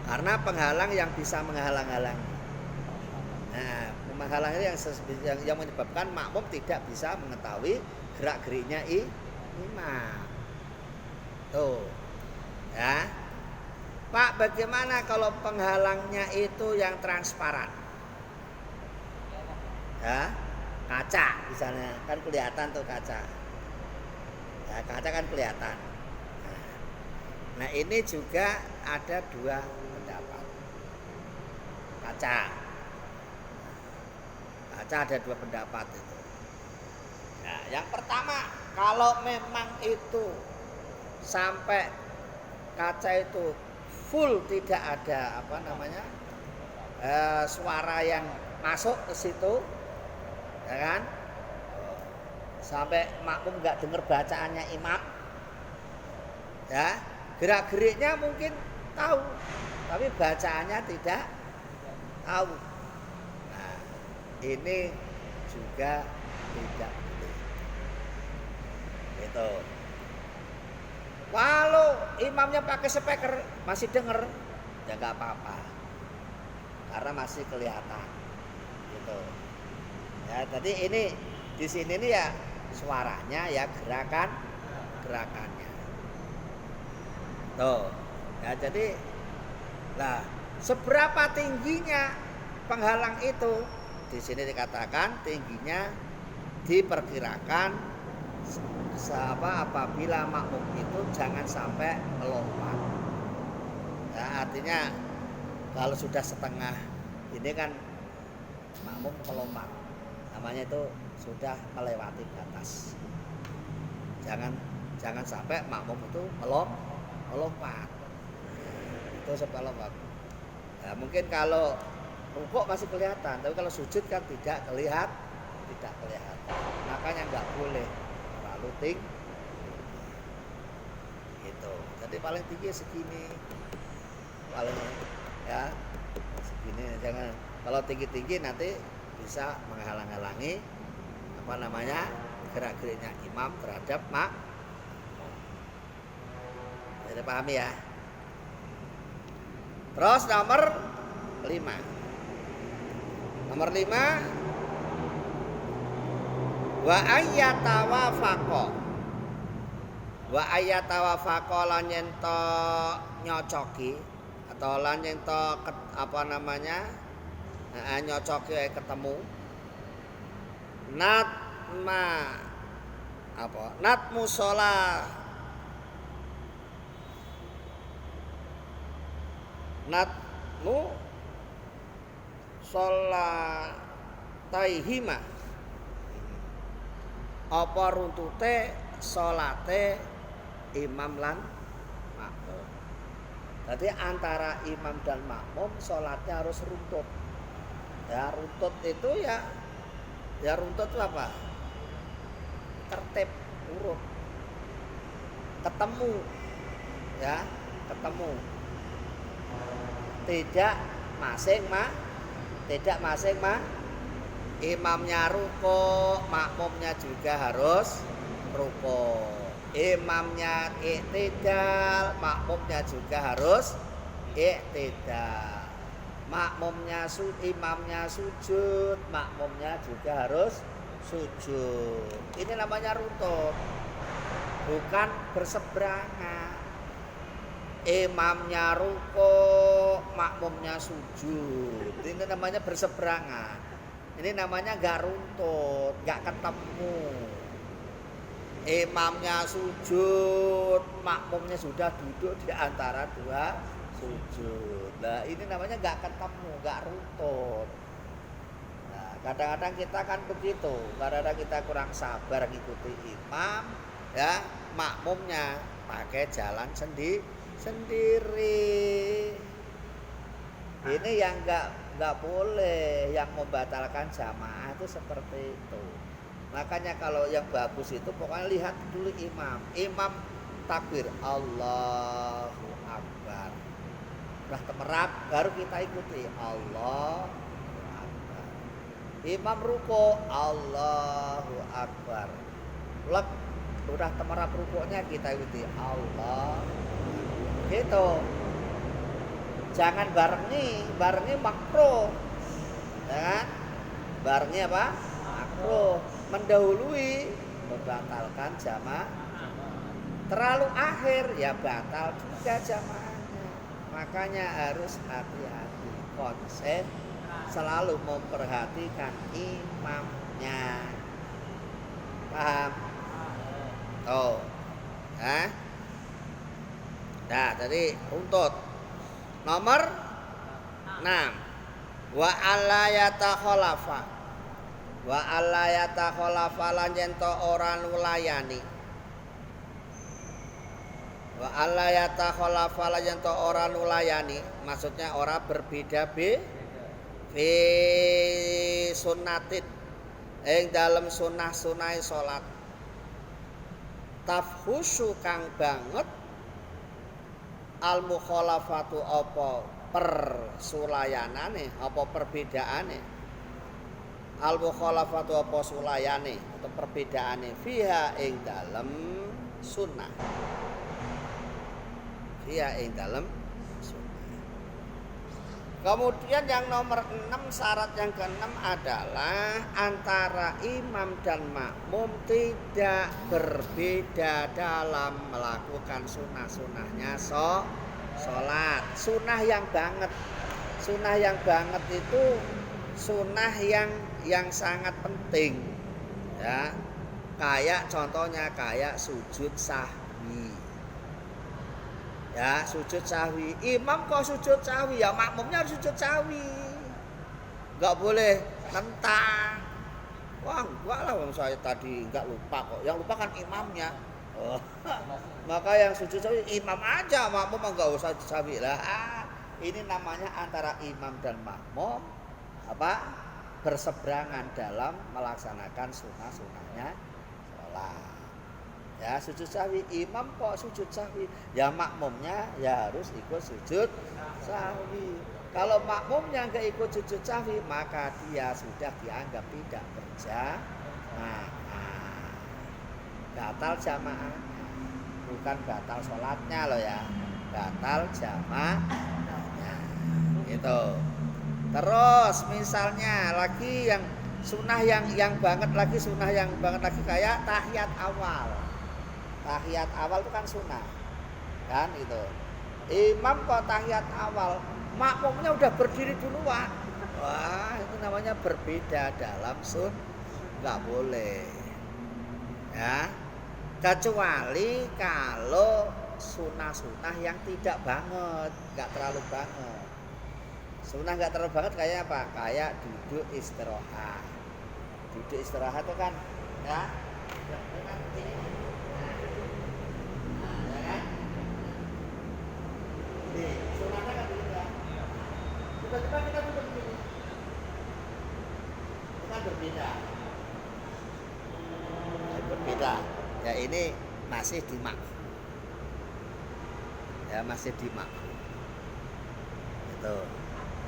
Karena penghalang yang bisa menghalang-halangi. Nah, penghalang ini yang menyebabkan makmum tidak bisa mengetahui gerak-geriknya imam. Tuh. Ya. Pak, bagaimana kalau penghalangnya itu yang transparan? Ya, kaca misalnya, kan kelihatan tuh kaca. Ya, kaca kan kelihatan. Nah, ini juga ada dua pendapat. Kaca ada dua pendapat itu. Nah, yang pertama, kalau memang itu sampai kaca itu full, tidak ada apa namanya suara yang masuk ke situ, ya kan? Sampai makmum nggak dengar bacaannya imam, ya, gerak-geriknya mungkin tahu, tapi bacaannya tidak tahu. Nah, ini juga tidak boleh. Gitu. Kalau imamnya pakai speaker masih denger, ya nggak apa-apa, karena masih kelihatan, gitu. Ya, tadi ini Di sini nih ya suaranya ya gerakannya. Tuh. Ya jadi nah, seberapa tingginya penghalang itu? Di sini dikatakan tingginya diperkirakan apabila makmum itu jangan sampai melompat. Ya, artinya kalau sudah setengah ini kan makmum melompat, namanya itu sudah melewati batas. Jangan sampai makmum itu melompat. Itu sampai lompat. Ya, mungkin kalau rukuk masih kelihatan, tapi kalau sujud kan tidak kelihatan. Makanya nggak boleh terlalu tinggi. Gitu. Jadi paling tinggi segini. Paling ya segini, jangan kalau tinggi-tinggi nanti bisa menghalang-halangi gerak-geriknya imam terhadap jadi pahami ya. Terus nomor 5 wa ayyatawafaqa lan yen to nyocoki atau lan yen to nyocoki ketemu natmu sholat taihima apa runtute salate imam lan makmum. Jadi antara imam dan makmum salatnya harus runtut. Ya runtut itu ya runtut itu apa? Tertib, urut. Ketemu. Ya, ketemu. Tidak masing imamnya ruko, makmumnya juga harus ruko. Imamnya iktidal, makmumnya juga harus iktidal. Imamnya sujud, makmumnya juga harus sujud. Ini namanya runtut, bukan berseberangan. Imamnya ruko, makmumnya sujud. Ini namanya berseberangan. Ini namanya gak runtut, gak ketemu. Imamnya sujud, makmumnya sudah duduk di antara dua sujud. Nah, ini namanya gak ketemu, gak runtut. Nah, kadang-kadang kita kan begitu. Kadang-kadang kita kurang sabar ngikuti imam, ya, makmumnya pakai jalan sendiri. Ini yang nggak boleh, yang membatalkan jamaah itu seperti itu. Makanya kalau yang bagus itu pokoknya lihat dulu imam takbir Allahu Akbar, udah temerap baru kita ikuti Allahu Akbar. Imam ruko Allahu Akbar, udah temerap rukuknya kita ikuti Allah. Gitu. Jangan barengi makruh. Ya kan? Barengi apa? Makruh. Mendahului membatalkan jamaah. Terlalu akhir ya batal juga jamaahnya. Makanya harus hati-hati, konsen, selalu memperhatikan imamnya. Paham? Oh. Nah, tadi runtut. Nomor 6. Wa alla yatakhalafa lan yen to ora nulayani. Wa alla yatakhalafa lan yen to ora nulayani, maksudnya ora berbeda fi sunnatin ing dalem sunah-sunah salat. Tafhusu kang banget al mukhalafatu apa persulayanane, apa perbedaane. Al mukhalafatu apa sulayane atau perbedaane fiha ing dalem sunnah. Fiha ing dalem sunnah. Kemudian yang nomor 6, syarat yang ke-6 adalah antara imam dan makmum tidak berbeda dalam melakukan sunnah-sunnahnya sholat. Sunnah yang banget. Sunnah yang banget itu sunnah yang sangat penting. Ya. Kayak contohnya kayak sujud sahwi. Ya, sujud sahwi. Imam kok sujud sahwi, ya makmumnya harus sujud sahwi. Enggak boleh nentang. Wah, enggak lah wong saya tadi enggak lupa kok. Yang lupa kan imamnya. Oh. Maka yang sujud sahwi imam aja, makmum enggak usah sahwi lah. Ini namanya antara imam dan makmum berseberangan dalam melaksanakan sunnah-sunnahnya sholat. Ya, sujud sahwi, imam kok sujud sahwi, ya makmumnya ya harus ikut sujud sahwi. Kalau makmumnya nggak ikut sujud sahwi, maka dia sudah dianggap tidak berjamaah. Batal jamaah, bukan batal sholatnya loh ya, batal jamaahnya. Itu. Terus misalnya lagi yang sunnah yang banget lagi, sunnah yang banget lagi kayak tahiyat awal. Tahiyat awal itu kan sunnah, kan itu. Imam kok tahiyat awal, makmumnya udah berdiri duluan. Wah, itu namanya berbeda dalam nggak boleh. Ya, kecuali kalau sunnah-sunnah yang tidak banget, nggak terlalu banget. Sunnah nggak terlalu banget kayak apa? Kayak duduk istirahat. Duduk istirahat itu kan, ya. Sunahnya kan begitu ya. Tiba-tiba kita duduk begini. Itu kan berbeda. Berbeda. Ya ini masih dimakruh. Ya masih dimakruh. Itu.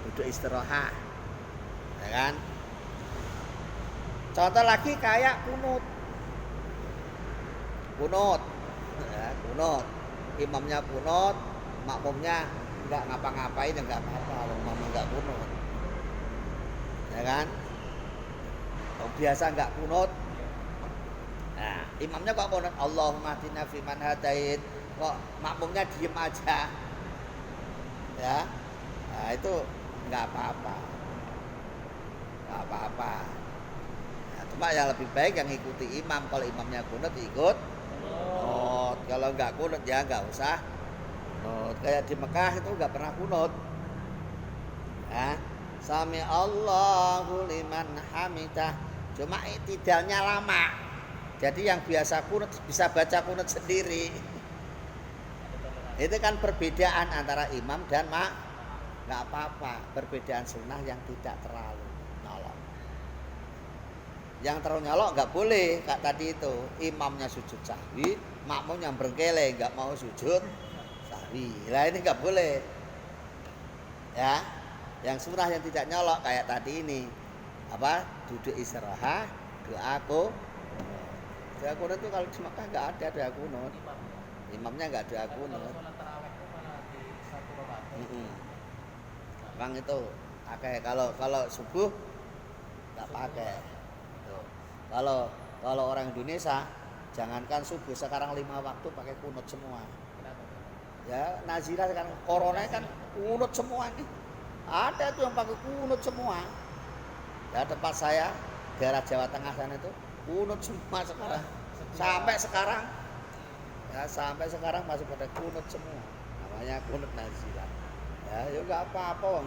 Duduk istirahat. Ya kan? Contoh lagi kayak kunut. Kunut. Ya, kunut. Imamnya kunut, makmumnya nggak ngapa-ngapain ya nggak apa-apa, makmum nggak kunut, ya kan? Kalau biasa nggak kunut, nah imamnya kok kunut, Allahumma hdina fiman hadait, kok makmumnya diem aja, ya, nah itu nggak apa-apa, nggak apa-apa. Nah, cuma yang lebih baik yang ikuti imam, kalau imamnya kunut ikut, kalau nggak kunut ya nggak usah. Kayak di Mekah itu nggak pernah kunut. Ya, sami Allahu liman hamidah. Cuma tidalnya lama. Jadi yang biasa kunut bisa baca kunut sendiri. Itu kan perbedaan antara imam dan nggak apa-apa. Perbedaan sunnah yang tidak terlalu nyolok. Yang terlalu nyolok nggak boleh. Kayak tadi itu imamnya sujud sahwi, makmum yang berkele nggak mau sujud. Lah ini nggak boleh, ya. Yang sunnah yang tidak nyolok kayak tadi ini, duduk istirahat, doa kunut. Doa kunut itu kalau di Makkah nggak ada doa kunut, imamnya nggak doa kunut. Bang itu, kalau subuh nggak pakai. Kalau orang Indonesia, jangankan subuh sekarang 5 waktu pakai kunut semua. Ya, Nazirah sekarang corona kan kunut semua nih. Ada tuh yang pakai kunut semua. Ya tempat saya daerah Jawa Tengah sana itu kunut semua sekarang. Sampai sekarang masih pada kunut semua. Namanya kunut Nazirah. Ya enggak apa-apa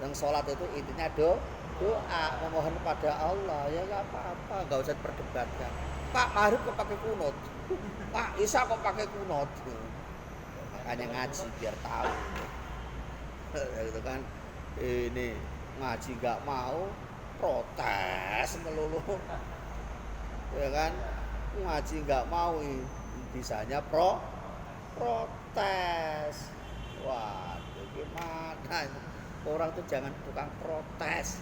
yang sholat itu intinya doa memohon kepada Allah, ya enggak apa-apa, enggak usah diperdebatkan. Pak Maruf kok pakai kunut? Pak Isa kok pakai kunut? Makanya ngaji biar tahu. Gitu kan. Ini ngaji nggak mau, protes melulu. Ya kan? Ngaji nggak mau, bisanya protes. Waduh gimana? Orang tuh jangan tukang protes.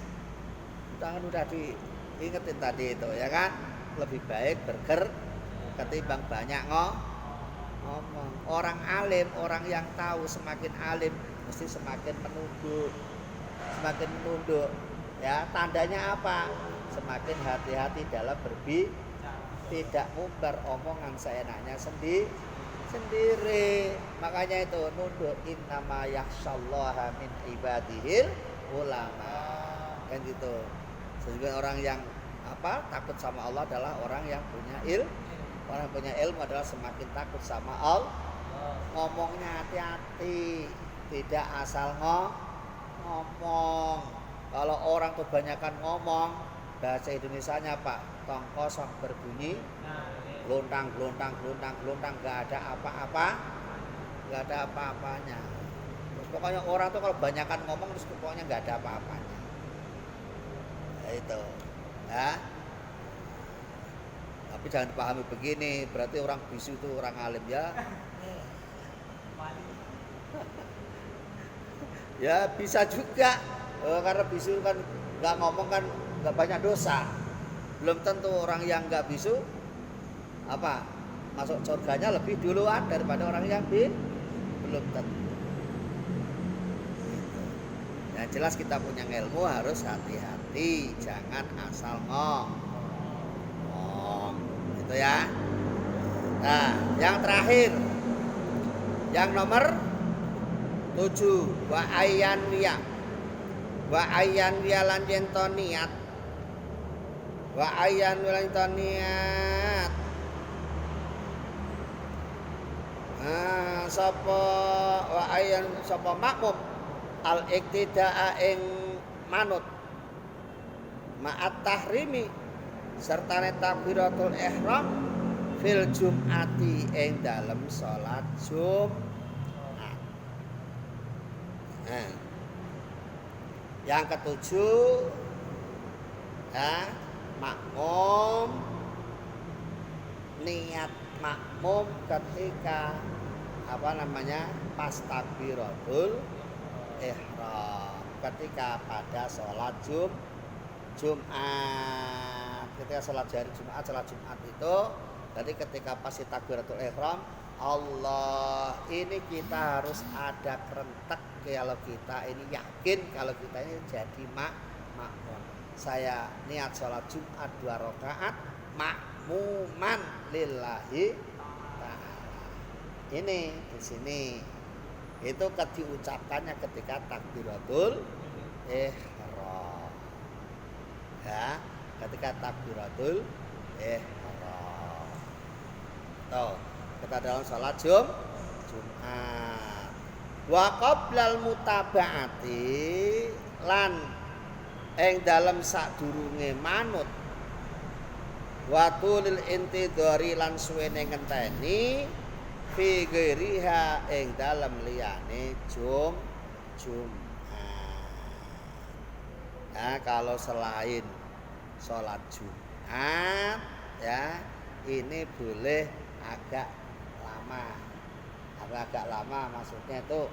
Jangan udah diingetin tadi itu, ya kan? Lebih baik berger ketimbang banyak ngomong. Orang alim, orang yang tahu semakin alim mesti semakin menuduh. semakin nunduk. Ya, tandanya apa? Semakin hati-hati dalam tidak mungkar omongan seenaknya sendiri. Makanya itu nunduk, innama yakhsyallaha min ibadihil ulama. Kan gitu. Sehingga orang yang takut sama Allah adalah orang yang punya ilmu. Orang yang punya ilmu adalah semakin takut sama Allah. Ngomongnya hati-hati, tidak asal ngomong. Kalau orang kebanyakan ngomong, bahasa Indonesianya apa? Tong kosong berbunyi, gelontang, nggak ada apa-apanya. Terus pokoknya orang tuh kalau kebanyakan ngomong terus pokoknya nggak ada apa-apanya. Ya itu, ya. Tapi jangan dipahami begini, berarti orang bisu itu orang alim ya. Ya bisa juga, karena bisu kan nggak ngomong kan nggak banyak dosa. Belum tentu orang yang nggak bisu masuk surganya lebih duluan daripada orang yang belum tentu. Yang jelas kita punya ilmu harus hati-hati, jangan asal ngomong. Itu ya. Nah, yang terakhir, yang nomor 7, wa ayyan wiya lan yen to niat. Wa ayyan lan to niat. Sapa makmum al iktidaa ing manut ma'at tahrimi sertane takbiratul ihram fil jum'ati ing dalem salat Jumat. Nah, yang ketujuh, ya, makmum niat makmum ketika pas takbiratul ihram, ketika pada sholat Jumat, ketika sholat hari Jumat, sholat Jumat itu, jadi ketika pas takbiratul ihram, Allah, ini kita harus ada kerentek kalau kita ini yakin kalau kita ini jadi makmum. Saya niat sholat Jumat 2 rakaat makmuman lillahi ta'ala. Ini di sini itu diucapkannya ketika takbiratul ihram. Ya, ketika takbiratul ihram. Tuh, kita dalam sholat Jumat. Wa qablal mutaba'ati lan ing dalem sadurunge manut wa tulil intidhari lan suwene ngenteni fi ghairiha ing dalem liyane Jumat. Nah, kalau selain sholat Jumat ya ini boleh agak lama maksudnya itu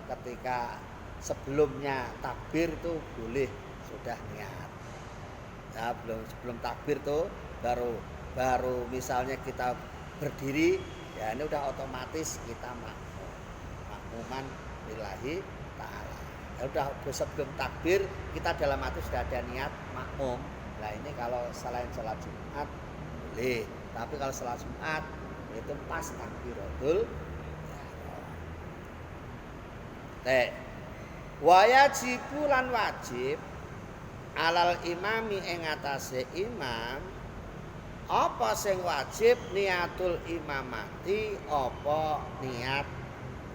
ketika sebelumnya takbir tuh boleh sudah niat. Nah, sebelum takbir tuh baru misalnya kita berdiri ya ini udah otomatis kita makmuman lillahi ta'ala. Ya udah sebelum takbir kita dalam hati sudah ada niat makmum. Nah ini kalau selain sholat Jumat boleh, tapi kalau sholat Jumat itu pas takbiratul wa yajibu lan wajib alal imami ing atase imam apa sing wajib niatul imamati apa niat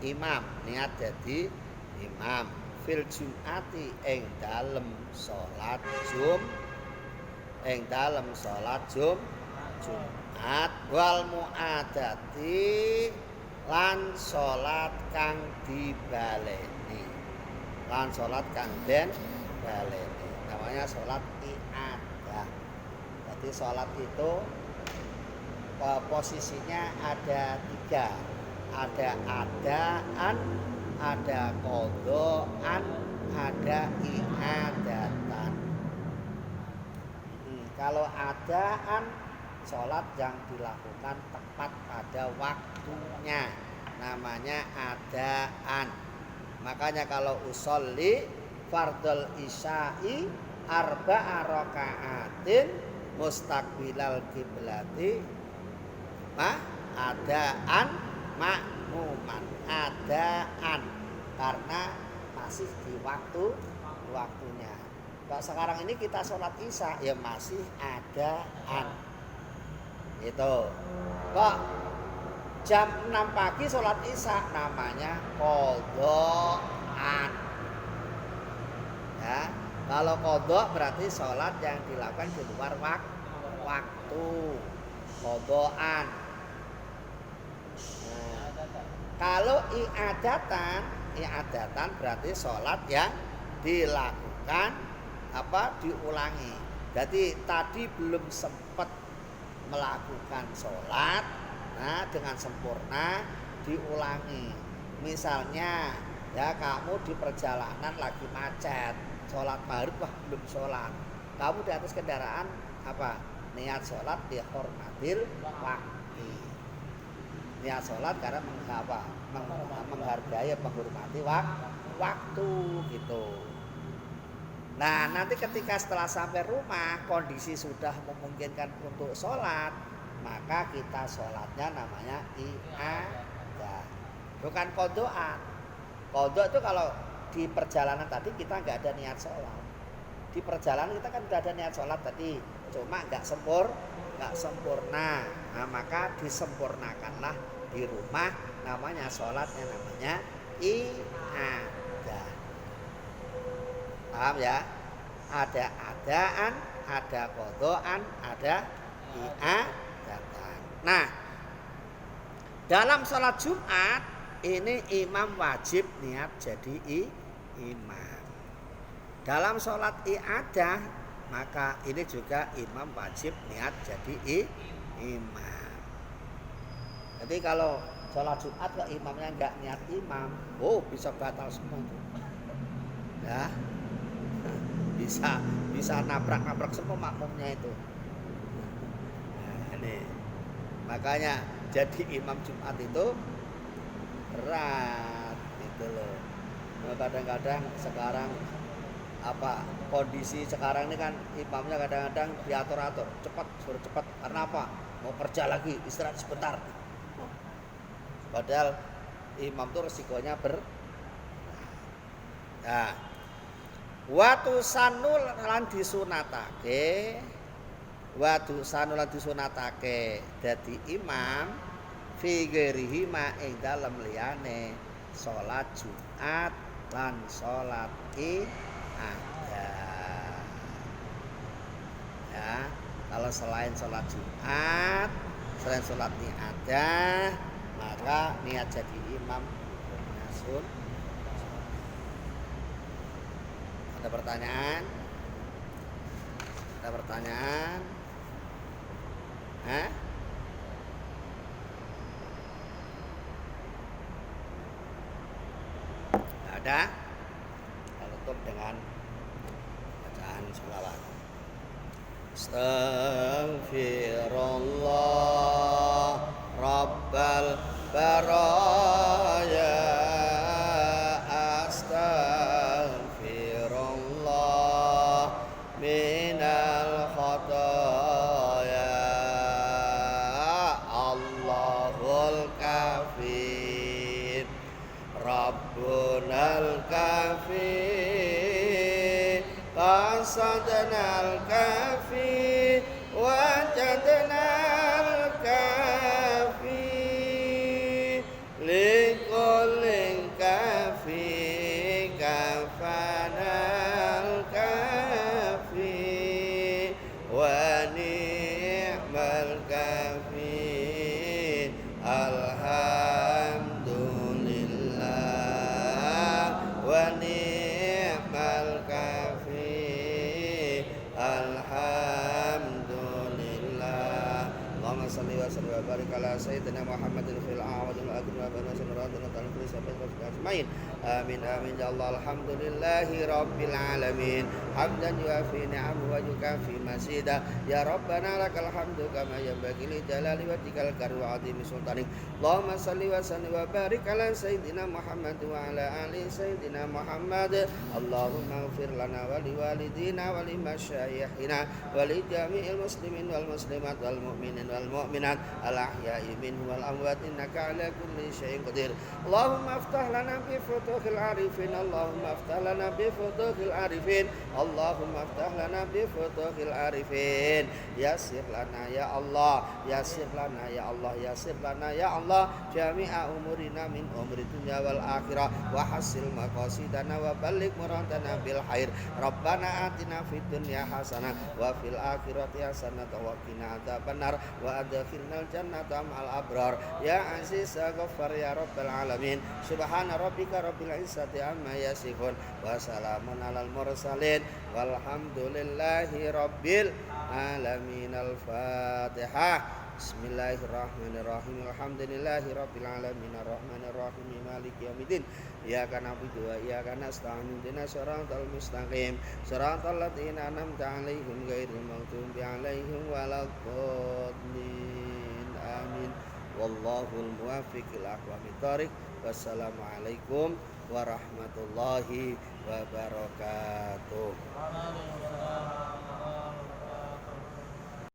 imam niat jadi imam fil jumati ing dalem salat Jumat wal muadati lan salat kang dibaleni lan salat kang den baleni namanya salat iadah. Jadi salat itu posisinya ada 3, ada adaan, ada qadhaan, ada i'adatan. Kalau adaan sholat yang dilakukan tepat pada waktunya namanya adaan. Makanya kalau usolli fardhul isya'i arba'a raka'atin mustaqbilal kiblati adaan makmuman adaan karena masih di waktunya. Kalau sekarang ini kita sholat isya ya masih adaan. Itu. Kok jam 6 pagi sholat isya namanya qadhaan. Ya, kalau qadha berarti sholat yang dilakukan di luar waktu. Qadhaan. Nah, kalau i'adatan berarti sholat yang dilakukan diulangi. Jadi tadi belum sempat melakukan sholat, nah dengan sempurna diulangi. Misalnya ya kamu di perjalanan lagi macet, sholat maghrib belum sholat. Kamu di atas kendaraan niat sholat di hormatil waktu. Niat sholat karena menghargai menghormati waktu gitu. Nah nanti ketika setelah sampai rumah kondisi sudah memungkinkan untuk sholat, maka kita sholatnya namanya i'adah, bukan qadhaan. Qadha itu kalau di perjalanan tadi kita nggak ada niat sholat. Di perjalanan kita kan udah ada niat sholat tadi, cuma nggak sempurna. Nah maka disempurnakanlah di rumah, namanya sholatnya namanya i'adah. Paham ya? Ada adaan, ada qadhaan, ada i'adatan. Nah, dalam sholat Jumat ini imam wajib niat jadi imam. Dalam sholat i'adah maka ini juga imam wajib niat jadi imam. Jadi kalau sholat Jumat kok imamnya nggak niat imam, bisa batal semua tuh. Ya. Bisa nabrak semua makmumnya itu. Nah, ini makanya jadi imam Jumat itu berat gitu loh. Kadang-kadang sekarang kondisi sekarang ini kan imamnya kadang-kadang diatur-atur suruh cepat karena mau kerja lagi, istirahat sebentar. Padahal imam itu resikonya watu sanul lan disunatake dadi imam fi ghairihi ma ing dalem liyane salat Jumat lan salat i'adah. Ya, kalau selain salat Jumat, selain salat i'adah, maka niat jadi imam sunat. Ada pertanyaan? Ada pertanyaan? Ada? Kita tutup dengan bacaan sholawat. Astaghfirullah Rabbal baraya. Minal khataya Allahul kafir Rabbunal kafir qasadnal kafir wajadnal kafir likulling kafir kafanal kafir wa ni'mal kafir alhamdulillah wa ni'mal kafir alhamdulillah barik ala sayyidina Muhammadin fil awwal wal akhir wa barik sallallahu alaihi wasallam ajmain. Amin amin ya Allah. Alhamdulillahi rabbil alamin. Hamdan yuafi ni'amahu wa yukafi masida. Ya Rabbana lakal hamdu kama yanbaghi li jalali wajhikal karim wa 'azimi sultanik. Allahumma shalli wa sallim wa barik ala sayyidina Muhammad wa ala ali sayyidina Muhammad. Allahumma ighfir lana wa liwalidina wa limasyayikhina wa li jami'il muslimin wal muslimat wal mu'minin wal mu'minat al ahya'i minhum wal amwat innaka ala kulli syai'in qadir. Allahumma aftah lana bi futuhil arifin. Allahumma aftah lana bi futuhil arifin. Allahumma aftah lana bi futuhil arifin. Yassir lana ya Allah, yassir lana ya Allah, yassir lana ya Allah jami'a umurina min umri dunya wal akhirah wa hasil maqasidana wa balligh muradana bil khair. Rabbana atina fid dunya hasanah wa fil akhirati hasanah wa qina adzabannar wa adkhilnal jannata ma'al abrar ya aziz ya ghaffar ya rabbal alamin. Subhana rabbika rabbil izzati amma yasifun wa salamun alal mursalin walhamdulillahi rabbil alamin. Al-Fatihah. Bismillahirrahmanirrahim. Alhamdulillahi rabbil alamin arrahmanir rahim maliki yaumiddin. Iyyaka na'budu wa iyyaka nasta'in ihdinas siratal mustaqim siratal ladzina an'amta 'alaihim ghairil maghdubi 'alaihim waladdallin. Amin. Wallahul muwaffiq ila aqwamit thoriq. Wassalamualaikum warahmatullahi wabarakatuh.